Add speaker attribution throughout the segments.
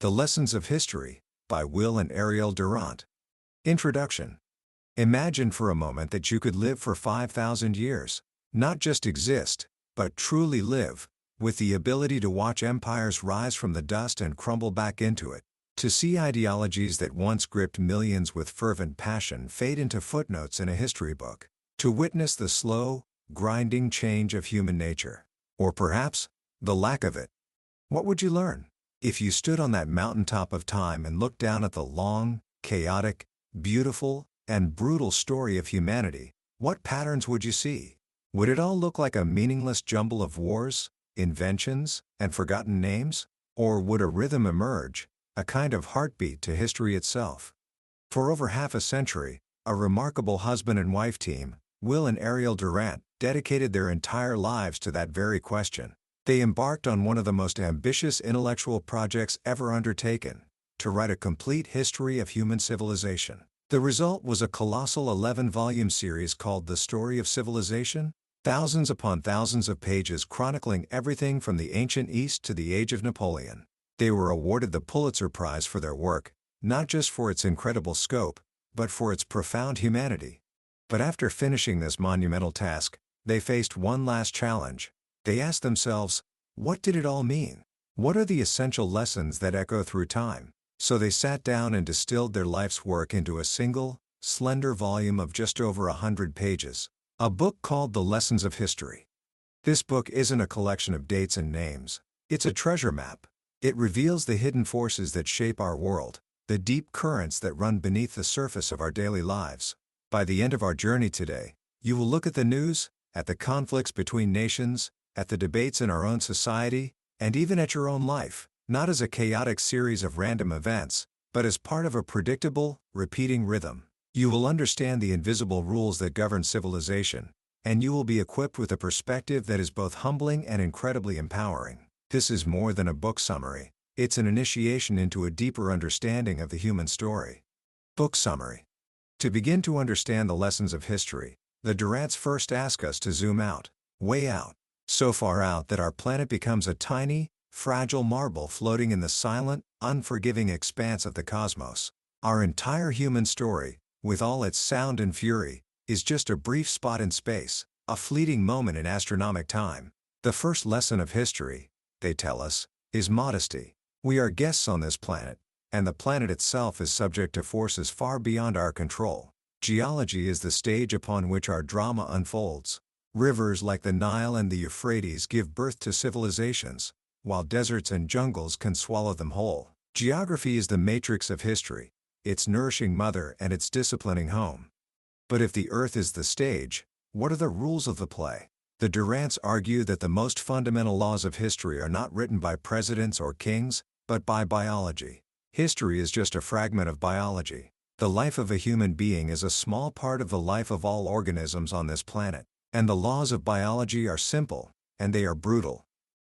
Speaker 1: The Lessons of History, by Will and Ariel Durant. Introduction. Imagine for a moment that you could live for 5,000 years, not just exist, but truly live, with the ability to watch empires rise from the dust and crumble back into it, to see ideologies that once gripped millions with fervent passion fade into footnotes in a history book, to witness the slow, grinding change of human nature, or perhaps, the lack of it. What would you learn? If you stood on that mountaintop of time and looked down at the long, chaotic, beautiful, and brutal story of humanity, what patterns would you see? Would it all look like a meaningless jumble of wars, inventions, and forgotten names? Or would a rhythm emerge, a kind of heartbeat to history itself? For over half a century, a remarkable husband and wife team, Will and Ariel Durant, dedicated their entire lives to that very question. They embarked on one of the most ambitious intellectual projects ever undertaken, to write a complete history of human civilization. The result was a colossal 11-volume series called The Story of Civilization, thousands upon thousands of pages chronicling everything from the ancient East to the age of Napoleon. They were awarded the Pulitzer Prize for their work, not just for its incredible scope, but for its profound humanity. But after finishing this monumental task, they faced one last challenge. They asked themselves, what did it all mean? What are the essential lessons that echo through time? So they sat down and distilled their life's work into a single, slender volume of just over 100 pages, a book called The Lessons of History. This book isn't a collection of dates and names. It's a treasure map. It reveals the hidden forces that shape our world, the deep currents that run beneath the surface of our daily lives. By the end of our journey today, you will look at the news, at the conflicts between nations, at the debates in our own society, and even at your own life, not as a chaotic series of random events, but as part of a predictable, repeating rhythm. You will understand the invisible rules that govern civilization, and you will be equipped with a perspective that is both humbling and incredibly empowering. This is more than a book summary. It's an initiation into a deeper understanding of the human story. Book summary. To begin to understand the lessons of history, the Durants first ask us to zoom out, way out. So far out that our planet becomes a tiny, fragile marble floating in the silent, unforgiving expanse of the cosmos. Our entire human story, with all its sound and fury, is just a brief spot in space, a fleeting moment in astronomic time. The first lesson of history, they tell us, is modesty. We are guests on this planet, and the planet itself is subject to forces far beyond our control. Geology is the stage upon which our drama unfolds. Rivers like the Nile and the Euphrates give birth to civilizations, while deserts and jungles can swallow them whole. Geography is the matrix of history, its nourishing mother and its disciplining home. But if the Earth is the stage, what are the rules of the play? The Durants argue that the most fundamental laws of history are not written by presidents or kings, but by biology. History is just a fragment of biology. The life of a human being is a small part of the life of all organisms on this planet. And the laws of biology are simple, and they are brutal.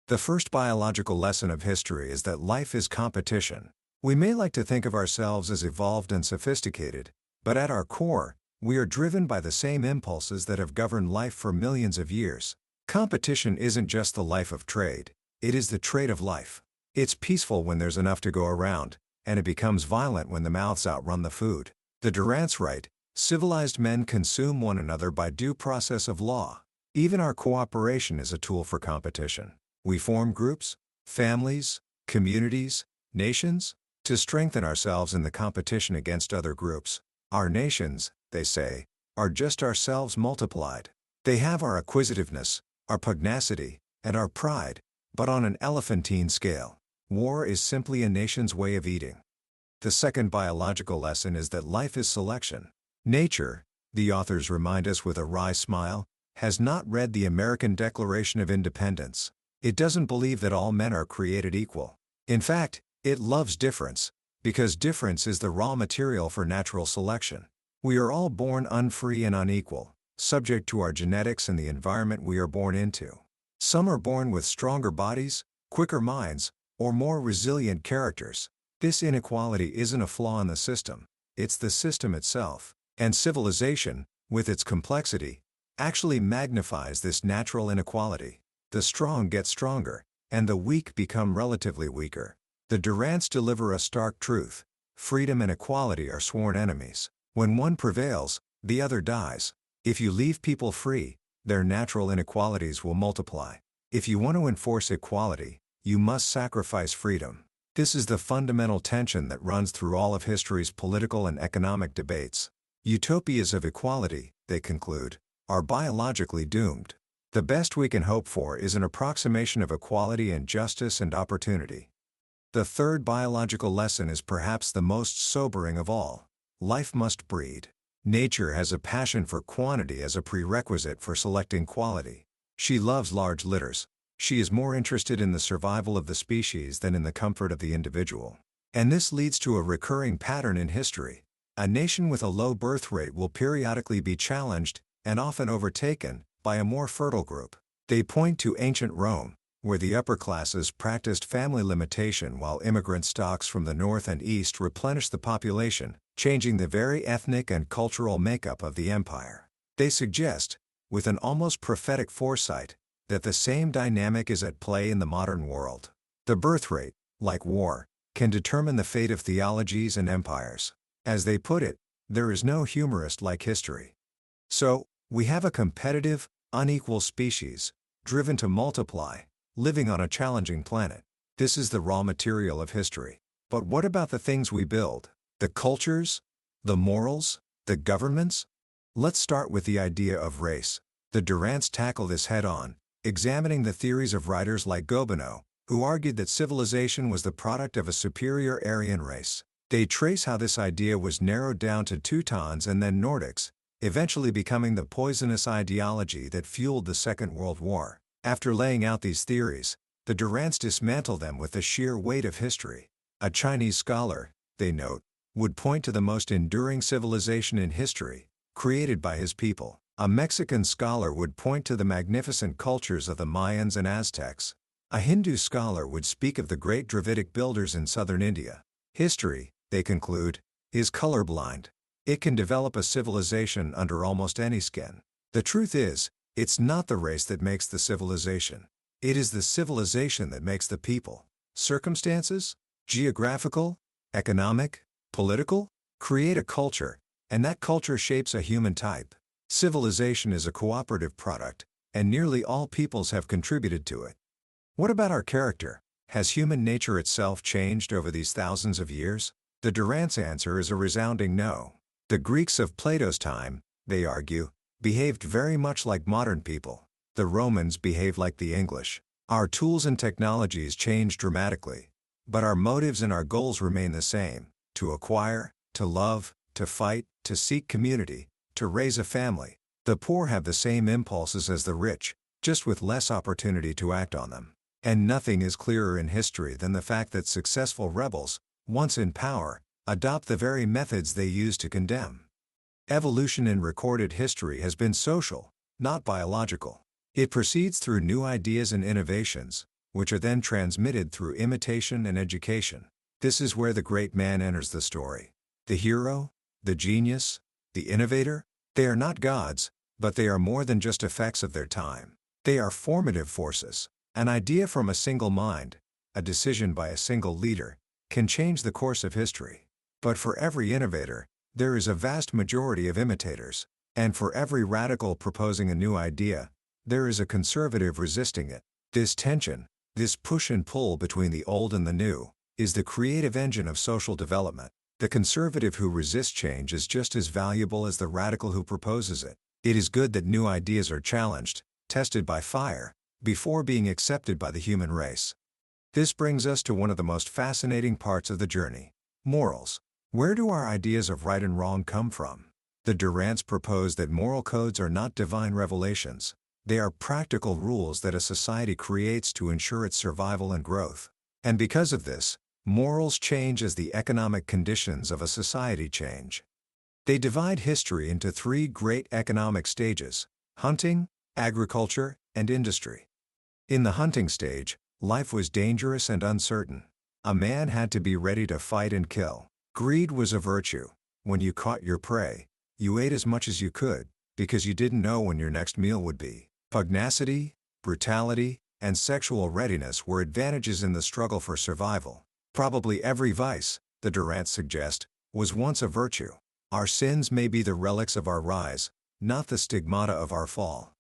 Speaker 1: The first biological lesson of history is that life is competition. We may like to think of ourselves as evolved and sophisticated, but at our core, we are driven by the same impulses that have governed life for millions of years. Competition isn't just the life of trade, it is the trade of life. It's peaceful when there's enough to go around, and it becomes violent when the mouths outrun the food. The Durants write, civilized men consume one another by due process of law. Even our cooperation is a tool for competition. We form groups, families, communities, nations, to strengthen ourselves in the competition against other groups. Our nations, they say, are just ourselves multiplied. They have our acquisitiveness, our pugnacity, and our pride, but on an elephantine scale. War is simply a nation's way of eating. The second biological lesson is that life is selection. Nature, the authors remind us with a wry smile, has not read the American Declaration of Independence. It doesn't believe that all men are created equal. In fact, it loves difference, because difference is the raw material for natural selection. We are all born unfree and unequal, subject to our genetics and the environment we are born into. Some are born with stronger bodies, quicker minds, or more resilient characters. This inequality isn't a flaw in the system, it's the system itself. And civilization, with its complexity, actually magnifies this natural inequality. The strong get stronger, and the weak become relatively weaker. The Durants deliver a stark truth. Freedom and equality are sworn enemies. When one prevails, the other dies. If you leave people free, their natural inequalities will multiply. If you want to enforce equality, you must sacrifice freedom. This is the fundamental tension that runs through all of history's political and economic debates. Utopias of equality, they conclude, are biologically doomed. The best we can hope for is an approximation of equality and justice and opportunity. The third biological lesson is perhaps the most sobering of all. Life must breed. Nature has a passion for quantity as a prerequisite for selecting quality. She loves large litters. She is more interested in the survival of the species than in the comfort of the individual. And this leads to a recurring pattern in history. A nation with a low birth rate will periodically be challenged, and often overtaken, by a more fertile group. They point to ancient Rome, where the upper classes practiced family limitation while immigrant stocks from the north and east replenished the population, changing the very ethnic and cultural makeup of the empire. They suggest, with an almost prophetic foresight, that the same dynamic is at play in the modern world. The birth rate, like war, can determine the fate of theologies and empires. As they put it, there is no humorist like history. So, we have a competitive, unequal species, driven to multiply, living on a challenging planet. This is the raw material of history. But what about the things we build? The cultures? The morals? The governments? Let's start with the idea of race. The Durants tackle this head-on, examining the theories of writers like Gobineau, who argued that civilization was the product of a superior Aryan race. They trace how this idea was narrowed down to Teutons and then Nordics, eventually becoming the poisonous ideology that fueled the Second World War. After laying out these theories, the Durants dismantle them with the sheer weight of history. A Chinese scholar, they note, would point to the most enduring civilization in history, created by his people. A Mexican scholar would point to the magnificent cultures of the Mayans and Aztecs. A Hindu scholar would speak of the great Dravidic builders in southern India. History, they conclude, is colorblind. It can develop a civilization under almost any skin. The truth is, it's not the race that makes the civilization. It is the civilization that makes the people. Circumstances, geographical, economic, political, create a culture, and that culture shapes a human type. Civilization is a cooperative product, and nearly all peoples have contributed to it. What about our character? Has human nature itself changed over these thousands of years? The Durants' answer is a resounding no. The Greeks of Plato's time, they argue, behaved very much like modern people. The Romans behaved like the English. Our tools and technologies change dramatically, but our motives and our goals remain the same: to acquire, to love, to fight, to seek community, to raise a family. The poor have the same impulses as the rich, just with less opportunity to act on them. And nothing is clearer in history than the fact that successful rebels, once in power, adopt the very methods they use to condemn. Evolution in recorded history has been social, not biological. It proceeds through new ideas and innovations, which are then transmitted through imitation and education. This is where the great man enters the story. The hero, the genius, the innovator, they are not gods, but they are more than just effects of their time. They are formative forces. An idea from a single mind, a decision by a single leader, can change the course of history. But for every innovator, there is a vast majority of imitators. And for every radical proposing a new idea, there is a conservative resisting it. This tension, this push and pull between the old and the new, is the creative engine of social development. The conservative who resists change is just as valuable as the radical who proposes it. It is good that new ideas are challenged, tested by fire, before being accepted by the human race. This brings us to one of the most fascinating parts of the journey: morals. Where do our ideas of right and wrong come from? The Durants propose that moral codes are not divine revelations. They are practical rules that a society creates to ensure its survival and growth. And because of this, morals change as the economic conditions of a society change. They divide history into three great economic stages: hunting, agriculture, and industry. In the hunting stage, life was dangerous and uncertain. A man had to be ready to fight and kill. Greed was a virtue. When you caught your prey, you ate as much as you could, because you didn't know when your next meal would be. Pugnacity, brutality, and sexual readiness were advantages in the struggle for survival. Probably every vice, the Durants suggest, was once a virtue. Our sins may be the relics of our rise, not the stigmata of our fall.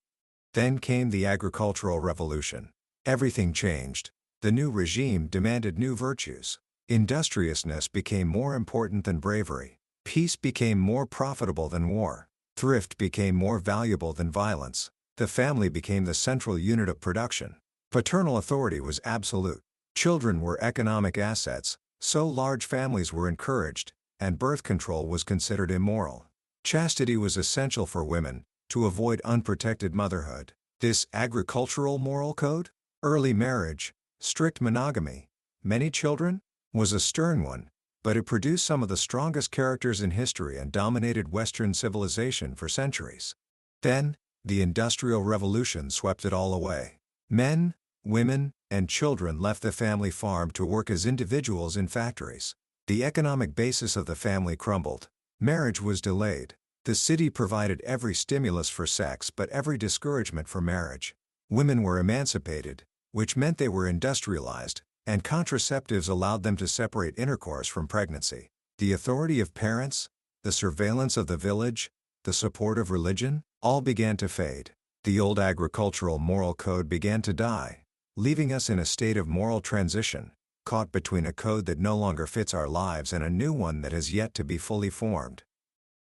Speaker 1: Then came the agricultural revolution. Everything changed. The new regime demanded new virtues. Industriousness became more important than bravery. Peace became more profitable than war. Thrift became more valuable than violence. The family became the central unit of production. Paternal authority was absolute. Children were economic assets, so large families were encouraged, and birth control was considered immoral. Chastity was essential for women, to avoid unprotected motherhood. This agricultural moral code, early marriage, strict monogamy, many children, was a stern one, but it produced some of the strongest characters in history and dominated Western civilization for centuries. Then, the Industrial Revolution swept it all away. Men, women, and children left the family farm to work as individuals in factories. The economic basis of the family crumbled. Marriage was delayed. The city provided every stimulus for sex but every discouragement for marriage. Women were emancipated, which meant they were industrialized, and contraceptives allowed them to separate intercourse from pregnancy. The authority of parents, the surveillance of the village, the support of religion, all began to fade. The old agricultural moral code began to die, leaving us in a state of moral transition, caught between a code that no longer fits our lives and a new one that has yet to be fully formed.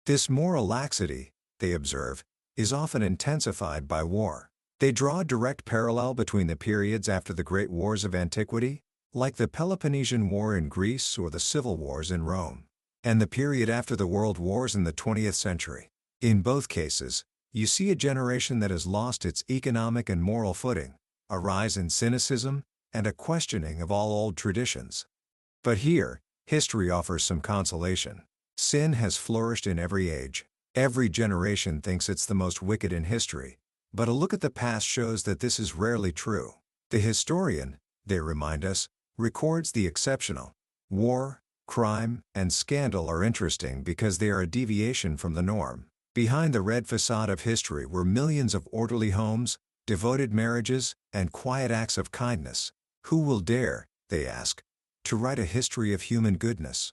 Speaker 1: This moral laxity, they observe, is often intensified by war. They draw a direct parallel between the periods after the great wars of antiquity, like the Peloponnesian War in Greece or the civil wars in Rome, and the period after the world wars in the 20th century. In both cases, you see a generation that has lost its economic and moral footing, a rise in cynicism, and a questioning of all old traditions. But here, history offers some consolation. Sin has flourished in every age. Every generation thinks it's the most wicked in history, but a look at the past shows that this is rarely true. The historian, they remind us, records the exceptional. War, crime, and scandal are interesting because they are a deviation from the norm. Behind the red facade of history were millions of orderly homes, devoted marriages, and quiet acts of kindness. Who will dare, they ask, to write a history of human goodness?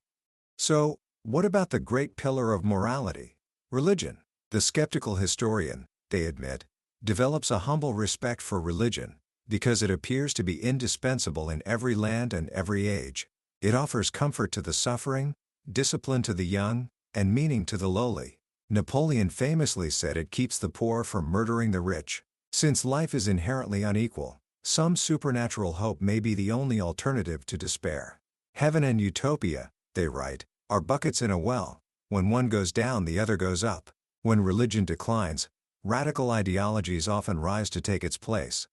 Speaker 1: So, what about the great pillar of morality, religion? The skeptical historian, they admit, develops a humble respect for religion, because it appears to be indispensable in every land and every age. It offers comfort to the suffering, discipline to the young, and meaning to the lowly. Napoleon famously said it keeps the poor from murdering the rich. Since life is inherently unequal, some supernatural hope may be the only alternative to despair. Heaven and utopia, they write, are buckets in a well. When one goes down, the other goes up. When religion declines, radical ideologies often rise to take its place.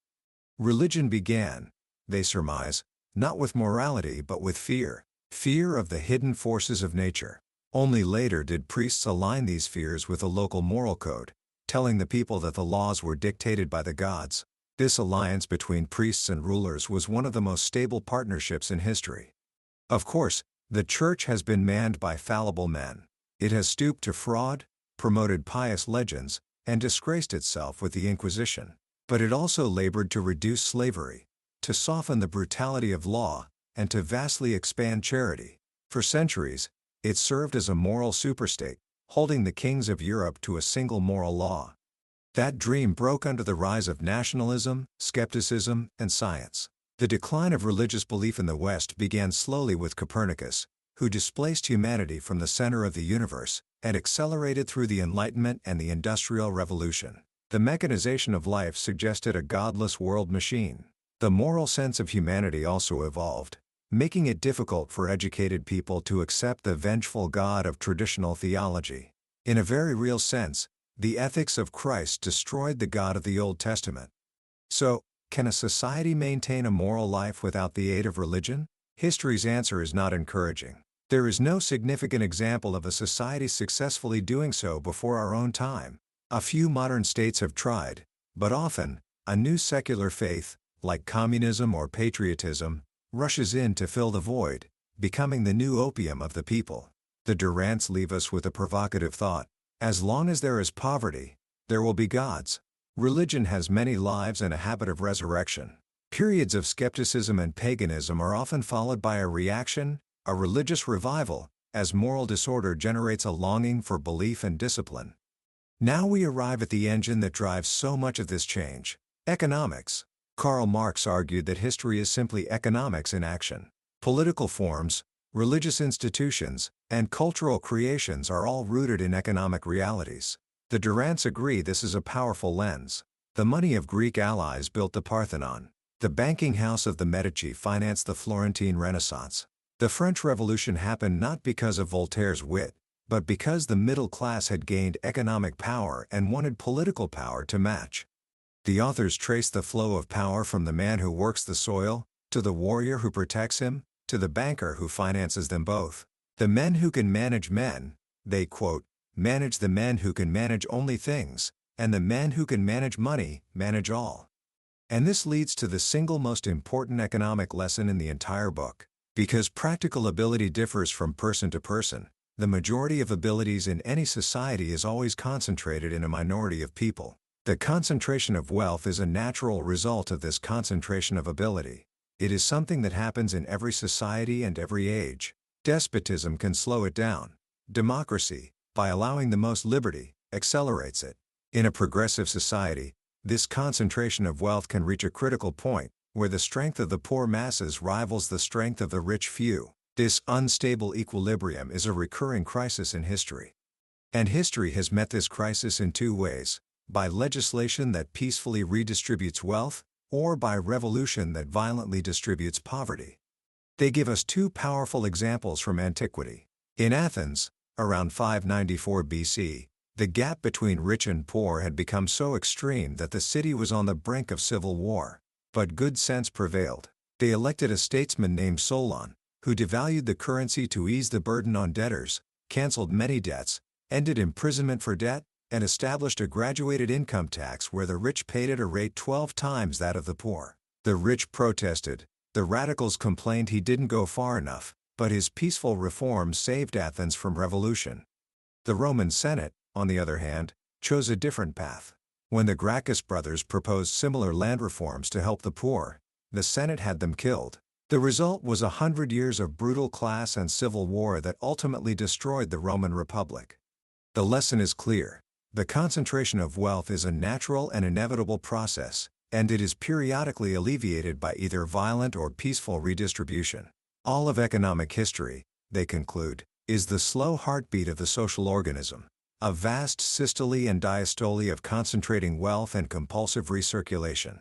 Speaker 1: Religion began, they surmise, not with morality but with fear, fear of the hidden forces of nature. Only later did priests align these fears with a local moral code, telling the people that the laws were dictated by the gods. This alliance between priests and rulers was one of the most stable partnerships in history. Of course, the Church has been manned by fallible men. It has stooped to fraud, promoted pious legends, and disgraced itself with the Inquisition. But it also labored to reduce slavery, to soften the brutality of law, and to vastly expand charity. For centuries, it served as a moral superstate, holding the kings of Europe to a single moral law. That dream broke under the rise of nationalism, skepticism, and science. The decline of religious belief in the West began slowly with Copernicus, who displaced humanity from the center of the universe, and accelerated through the Enlightenment and the Industrial Revolution. The mechanization of life suggested a godless world machine. The moral sense of humanity also evolved, making it difficult for educated people to accept the vengeful God of traditional theology. In a very real sense, the ethics of Christ destroyed the God of the Old Testament. So, can a society maintain a moral life without the aid of religion? History's answer is not encouraging. There is no significant example of a society successfully doing so before our own time. A few modern states have tried, but often, a new secular faith, like communism or patriotism, rushes in to fill the void, becoming the new opium of the people. The Durants leave us with a provocative thought. As long as there is poverty, there will be gods. Religion has many lives and a habit of resurrection. Periods of skepticism and paganism are often followed by a reaction, a religious revival, as moral disorder generates a longing for belief and discipline. Now we arrive at the engine that drives so much of this change: economics. Karl Marx argued that history is simply economics in action. Political forms, religious institutions, and cultural creations are all rooted in economic realities. The Durants agree this is a powerful lens. The money of Greek allies built the Parthenon. The banking house of the Medici financed the Florentine Renaissance. The French Revolution happened not because of Voltaire's wit, but because the middle class had gained economic power and wanted political power to match. The authors trace the flow of power from the man who works the soil, to the warrior who protects him, to the banker who finances them both. The men who can manage men, they quote, manage the men who can manage only things, and the men who can manage money, manage all. And this leads to the single most important economic lesson in the entire book. Because practical ability differs from person to person, the majority of abilities in any society is always concentrated in a minority of people. The concentration of wealth is a natural result of this concentration of ability. It is something that happens in every society and every age. Despotism can slow it down. Democracy, by allowing the most liberty, accelerates it. In a progressive society, this concentration of wealth can reach a critical point, where the strength of the poor masses rivals the strength of the rich few. This unstable equilibrium is a recurring crisis in history. And history has met this crisis in two ways: by legislation that peacefully redistributes wealth, or by revolution that violently distributes poverty. They give us two powerful examples from antiquity. In Athens, around 594 BC, the gap between rich and poor had become so extreme that the city was on the brink of civil war. But good sense prevailed. They elected a statesman named Solon, who devalued the currency to ease the burden on debtors, canceled many debts, ended imprisonment for debt, and established a graduated income tax where the rich paid at a rate 12 times that of the poor. The rich protested. The radicals complained he didn't go far enough, but his peaceful reforms saved Athens from revolution. The Roman Senate, on the other hand, chose a different path. When the Gracchus brothers proposed similar land reforms to help the poor, the Senate had them killed. The result was 100 years of brutal class and civil war that ultimately destroyed the Roman Republic. The lesson is clear. The concentration of wealth is a natural and inevitable process, and it is periodically alleviated by either violent or peaceful redistribution. All of economic history, they conclude, is the slow heartbeat of the social organism. A vast systole and diastole of concentrating wealth and compulsive recirculation.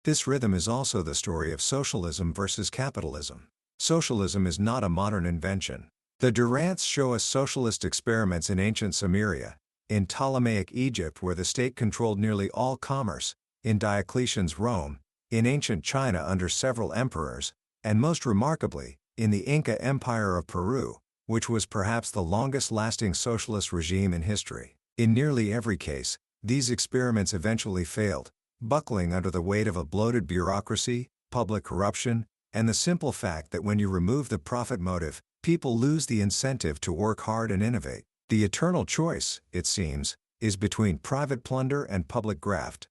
Speaker 1: This rhythm is also the story of socialism versus capitalism. Socialism is not a modern invention. The Durants show us socialist experiments in ancient Samaria, in Ptolemaic Egypt where the state controlled nearly all commerce, in Diocletian's Rome, in ancient China under several emperors, and most remarkably, in the Inca Empire of Peru, which was perhaps the longest-lasting socialist regime in history. In nearly every case, these experiments eventually failed, buckling under the weight of a bloated bureaucracy, public corruption, and the simple fact that when you remove the profit motive, people lose the incentive to work hard and innovate. The eternal choice, it seems, is between private plunder and public graft.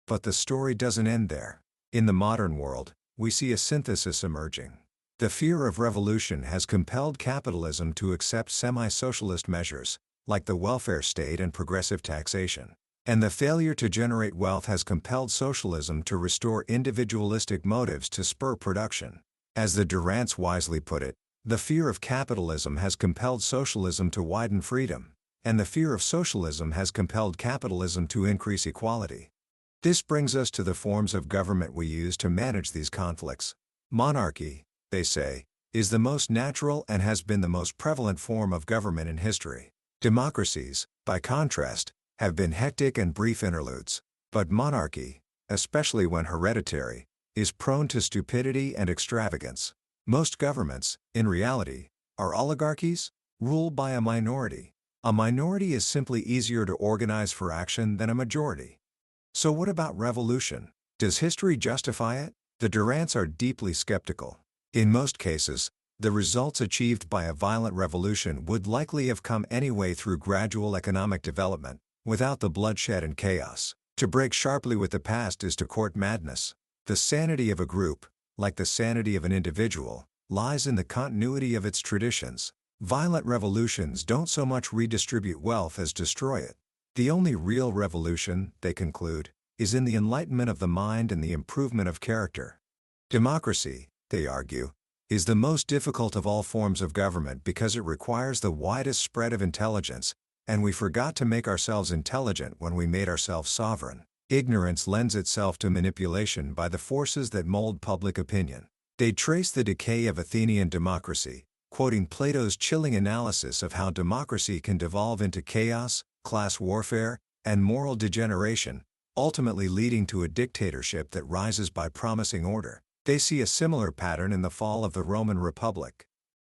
Speaker 1: But the story doesn't end there. In the modern world, we see a synthesis emerging. The fear of revolution has compelled capitalism to accept semi-socialist measures, like the welfare state and progressive taxation. And the failure to generate wealth has compelled socialism to restore individualistic motives to spur production. As the Durants wisely put it, the fear of capitalism has compelled socialism to widen freedom, and the fear of socialism has compelled capitalism to increase equality. This brings us to the forms of government we use to manage these conflicts. Monarchy, they say, is the most natural and has been the most prevalent form of government in history. Democracies, by contrast, have been hectic and brief interludes. But monarchy, especially when hereditary, is prone to stupidity and extravagance. Most governments, in reality, are oligarchies, ruled by a minority. A minority is simply easier to organize for action than a majority. So what about revolution? Does history justify it? The Durants are deeply skeptical. In most cases, the results achieved by a violent revolution would likely have come anyway through gradual economic development, without the bloodshed and chaos. To break sharply with the past is to court madness. The sanity of a group, like the sanity of an individual, lies in the continuity of its traditions. Violent revolutions don't so much redistribute wealth as destroy it. The only real revolution, they conclude, is in the enlightenment of the mind and the improvement of character. Democracy, they argue, is the most difficult of all forms of government because it requires the widest spread of intelligence, and we forgot to make ourselves intelligent when we made ourselves sovereign. Ignorance lends itself to manipulation by the forces that mold public opinion. They trace the decay of Athenian democracy, quoting Plato's chilling analysis of how democracy can devolve into chaos, class warfare, and moral degeneration, ultimately leading to a dictatorship that rises by promising order. They see a similar pattern in the fall of the Roman Republic.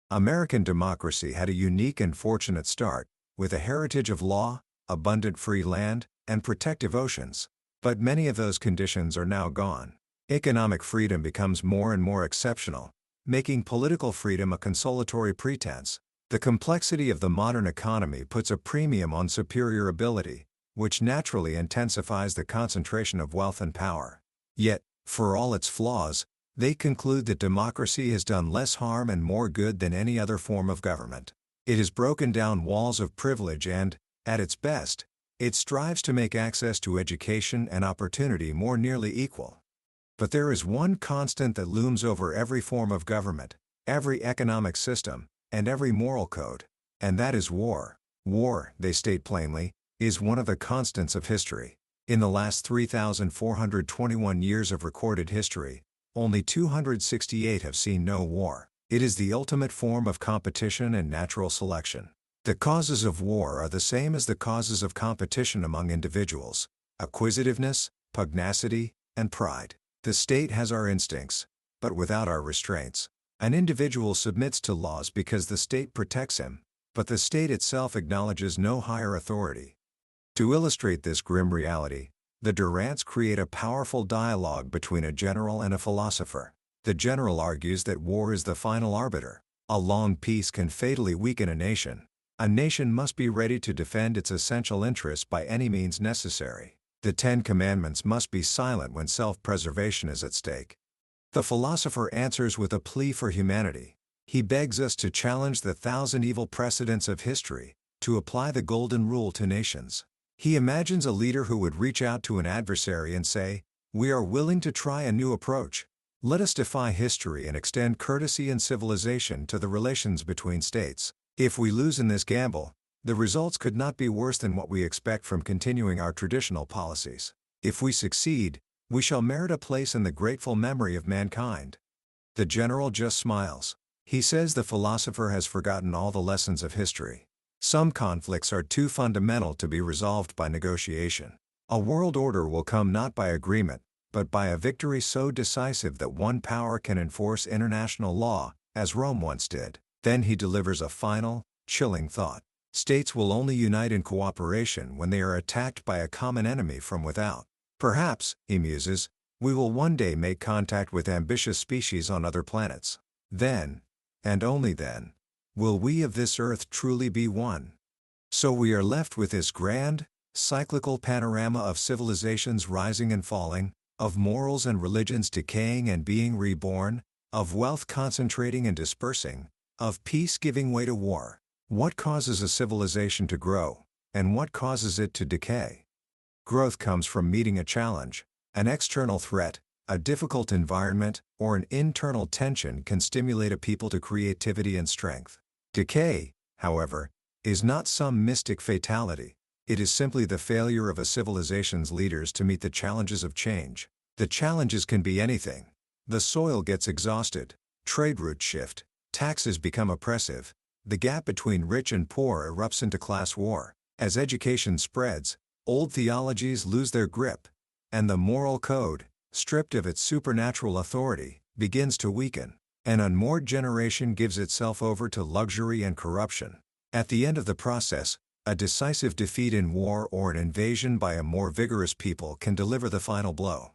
Speaker 1: American democracy had a unique and fortunate start, with a heritage of law, abundant free land, and protective oceans. But many of those conditions are now gone. Economic freedom becomes more and more exceptional, making political freedom a consolatory pretense. The complexity of the modern economy puts a premium on superior ability, which naturally intensifies the concentration of wealth and power. Yet, for all its flaws, they conclude that democracy has done less harm and more good than any other form of government. It has broken down walls of privilege and, at its best, it strives to make access to education and opportunity more nearly equal. But there is one constant that looms over every form of government, every economic system, and every moral code, and that is war. War, they state plainly, is one of the constants of history. In the last 3,421 years of recorded history, only 268 have seen no war. It is the ultimate form of competition and natural selection. The causes of war are the same as the causes of competition among individuals: acquisitiveness, pugnacity, and pride. The state has our instincts, but without our restraints. An individual submits to laws because the state protects him, but the state itself acknowledges no higher authority. To illustrate this grim reality, the Durants create a powerful dialogue between a general and a philosopher. The general argues that war is the final arbiter. A long peace can fatally weaken a nation. A nation must be ready to defend its essential interests by any means necessary. The 10 Commandments must be silent when self-preservation is at stake. The philosopher answers with a plea for humanity. He begs us to challenge the 1,000 evil precedents of history, to apply the golden rule to nations. He imagines a leader who would reach out to an adversary and say, "We are willing to try a new approach. Let us defy history and extend courtesy and civilization to the relations between states. If we lose in this gamble, the results could not be worse than what we expect from continuing our traditional policies. If we succeed, we shall merit a place in the grateful memory of mankind." The general just smiles. He says the philosopher has forgotten all the lessons of history. Some conflicts are too fundamental to be resolved by negotiation. A world order will come not by agreement, but by a victory so decisive that one power can enforce international law, as Rome once did. Then he delivers a final, chilling thought. States will only unite in cooperation when they are attacked by a common enemy from without. Perhaps, he muses, we will one day make contact with ambitious species on other planets. Then, and only then, will we of this earth truly be one. So we are left with this grand, cyclical panorama of civilizations rising and falling, of morals and religions decaying and being reborn, of wealth concentrating and dispersing, of peace giving way to war. What causes a civilization to grow, and what causes it to decay? Growth comes from meeting a challenge. An external threat, a difficult environment, or an internal tension can stimulate a people to creativity and strength. Decay, however, is not some mystic fatality. It is simply the failure of a civilization's leaders to meet the challenges of change. The challenges can be anything. The soil gets exhausted, trade routes shift, taxes become oppressive, the gap between rich and poor erupts into class war. As education spreads, old theologies lose their grip, and the moral code, stripped of its supernatural authority, begins to weaken. An unmoored generation gives itself over to luxury and corruption. At the end of the process, a decisive defeat in war or an invasion by a more vigorous people can deliver the final blow.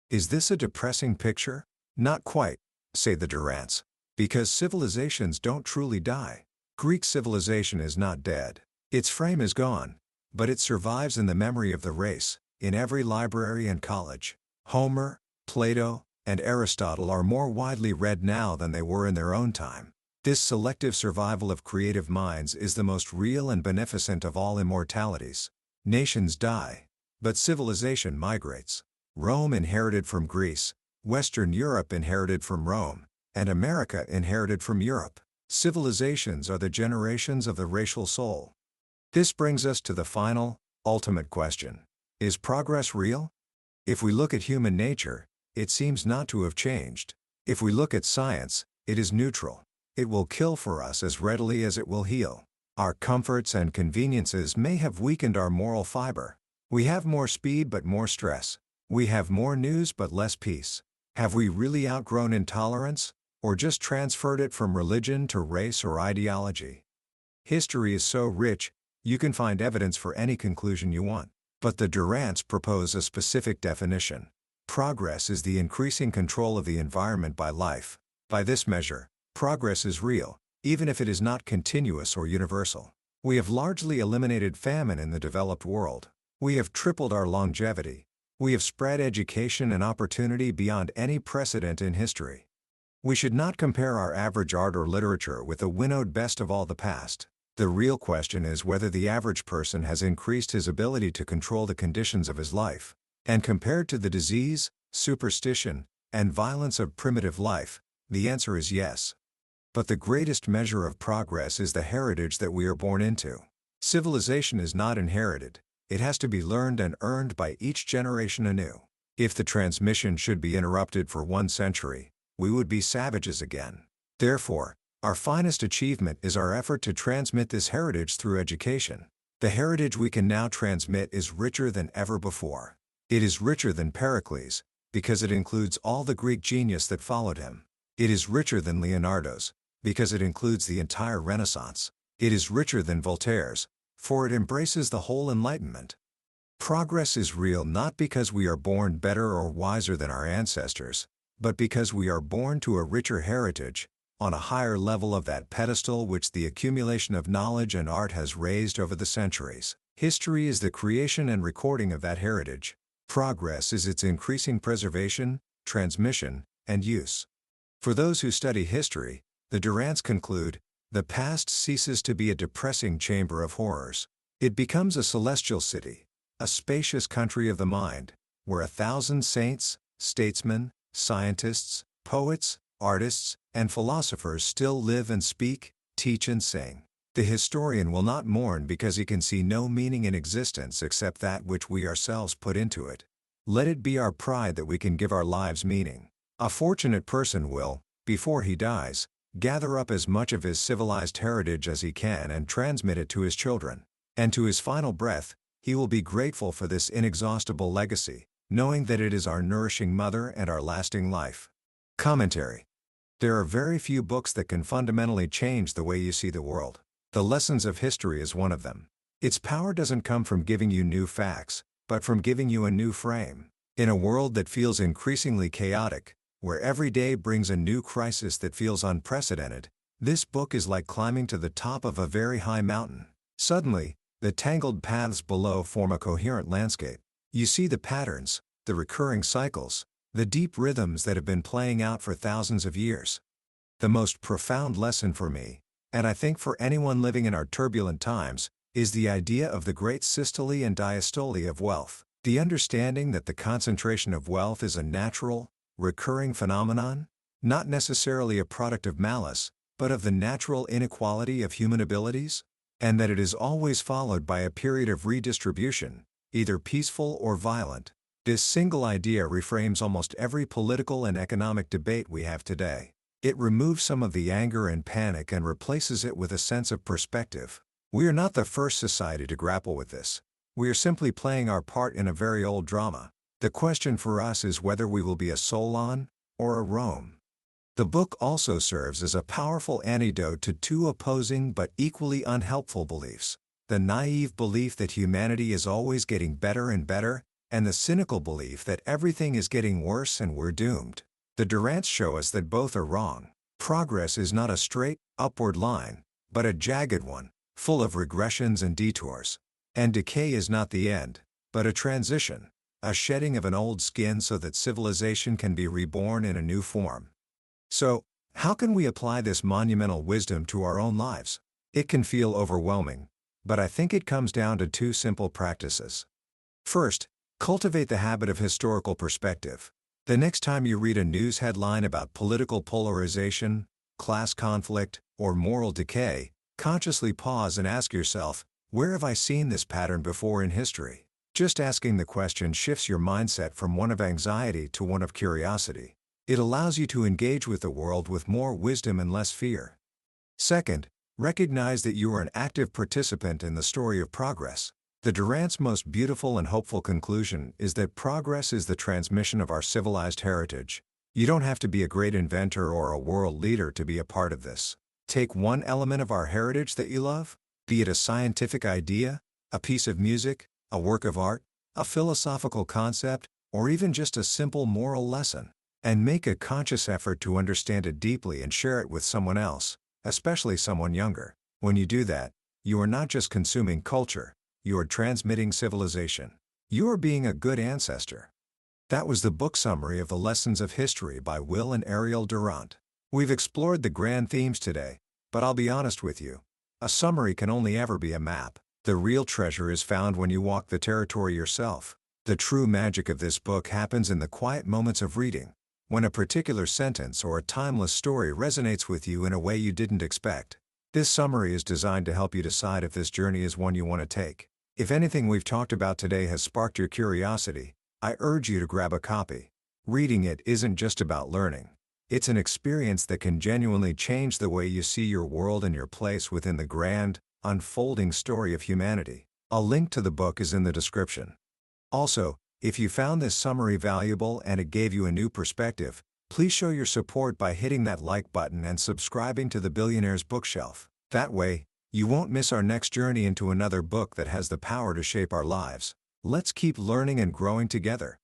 Speaker 1: Is this a depressing picture? Not quite, say the Durants, because civilizations don't truly die. Greek civilization is not dead. Its frame is gone, but it survives in the memory of the race, in every library and college. Homer, Plato, and Aristotle are more widely read now than they were in their own time. This selective survival of creative minds is the most real and beneficent of all immortalities. Nations die, but civilization migrates. Rome inherited from Greece, Western Europe inherited from Rome, and America inherited from Europe. Civilizations are the generations of the racial soul. This brings us to the final, ultimate question. Is progress real? If we look at human nature, it seems not to have changed. If we look at science, it is neutral. It will kill for us as readily as it will heal. Our comforts and conveniences may have weakened our moral fiber. We have more speed but more stress. We have more news but less peace. Have we really outgrown intolerance, or just transferred it from religion to race or ideology? History is so rich, you can find evidence for any conclusion you want. But the Durants propose a specific definition. Progress is the increasing control of the environment by life. By this measure, progress is real, even if it is not continuous or universal. We have largely eliminated famine in the developed world. We have tripled our longevity. We have spread education and opportunity beyond any precedent in history. We should not compare our average art or literature with the winnowed best of all the past. The real question is whether the average person has increased his ability to control the conditions of his life. And compared to the disease, superstition, and violence of primitive life, the answer is yes. But the greatest measure of progress is the heritage that we are born into. Civilization is not inherited. It has to be learned and earned by each generation anew. If the transmission should be interrupted for 1 century, we would be savages again. Therefore, our finest achievement is our effort to transmit this heritage through education. The heritage we can now transmit is richer than ever before. It is richer than Pericles, because it includes all the Greek genius that followed him. It is richer than Leonardo's, because it includes the entire Renaissance. It is richer than Voltaire's, for it embraces the whole Enlightenment. Progress is real not because we are born better or wiser than our ancestors, but because we are born to a richer heritage, on a higher level of that pedestal which the accumulation of knowledge and art has raised over the centuries. History is the creation and recording of that heritage. Progress is its increasing preservation, transmission, and use. For those who study history, the Durants conclude, the past ceases to be a depressing chamber of horrors. It becomes a celestial city, a spacious country of the mind, where 1,000 saints, statesmen, scientists, poets, artists, and philosophers still live and speak, teach and sing. The historian will not mourn because he can see no meaning in existence except that which we ourselves put into it. Let it be our pride that we can give our lives meaning. A fortunate person will, before he dies, gather up as much of his civilized heritage as he can and transmit it to his children. And to his final breath, he will be grateful for this inexhaustible legacy, knowing that it is our nourishing mother and our lasting life. Commentary. There are very few books that can fundamentally change the way you see the world. The Lessons of History is one of them. Its power doesn't come from giving you new facts, but from giving you a new frame. In a world that feels increasingly chaotic, where every day brings a new crisis that feels unprecedented, this book is like climbing to the top of a very high mountain. Suddenly, the tangled paths below form a coherent landscape. You see the patterns, the recurring cycles, the deep rhythms that have been playing out for thousands of years. The most profound lesson for me, and I think for anyone living in our turbulent times, is the idea of the great systole and diastole of wealth. The understanding that the concentration of wealth is a natural, recurring phenomenon, not necessarily a product of malice, but of the natural inequality of human abilities, and that it is always followed by a period of redistribution, either peaceful or violent. This single idea reframes almost every political and economic debate we have today. It removes some of the anger and panic and replaces it with a sense of perspective. We are not the first society to grapple with this. We are simply playing our part in a very old drama. The question for us is whether we will be a Solon or a Rome. The book also serves as a powerful antidote to two opposing but equally unhelpful beliefs: the naive belief that humanity is always getting better and better, and the cynical belief that everything is getting worse and we're doomed. The Durants show us that both are wrong. Progress is not a straight, upward line, but a jagged one, full of regressions and detours. And decay is not the end, but a transition, a shedding of an old skin so that civilization can be reborn in a new form. So, how can we apply this monumental wisdom to our own lives? It can feel overwhelming, but I think it comes down to two simple practices. First, cultivate the habit of historical perspective. The next time you read a news headline about political polarization, class conflict, or moral decay, consciously pause and ask yourself, where have I seen this pattern before in history? Just asking the question shifts your mindset from one of anxiety to one of curiosity. It allows you to engage with the world with more wisdom and less fear. Second, recognize that you are an active participant in the story of progress. The Durants' most beautiful and hopeful conclusion is that progress is the transmission of our civilized heritage. You don't have to be a great inventor or a world leader to be a part of this. Take one element of our heritage that you love, be it a scientific idea, a piece of music, a work of art, a philosophical concept, or even just a simple moral lesson, and make a conscious effort to understand it deeply and share it with someone else, especially someone younger. When you do that, you are not just consuming culture, you are transmitting civilization. You are being a good ancestor. That was the book summary of The Lessons of History by Will and Ariel Durant. We've explored the grand themes today, but I'll be honest with you. A summary can only ever be a map. The real treasure is found when you walk the territory yourself. The true magic of this book happens in the quiet moments of reading, when a particular sentence or a timeless story resonates with you in a way you didn't expect. This summary is designed to help you decide if this journey is one you want to take. If anything we've talked about today has sparked your curiosity, I urge you to grab a copy. Reading it isn't just about learning. It's an experience that can genuinely change the way you see your world and your place within the grand, unfolding story of humanity. A link to the book is in the description. Also, if you found this summary valuable and it gave you a new perspective, please show your support by hitting that like button and subscribing to the Billionaire's Bookshelf. That way, you won't miss our next journey into another book that has the power to shape our lives. Let's keep learning and growing together.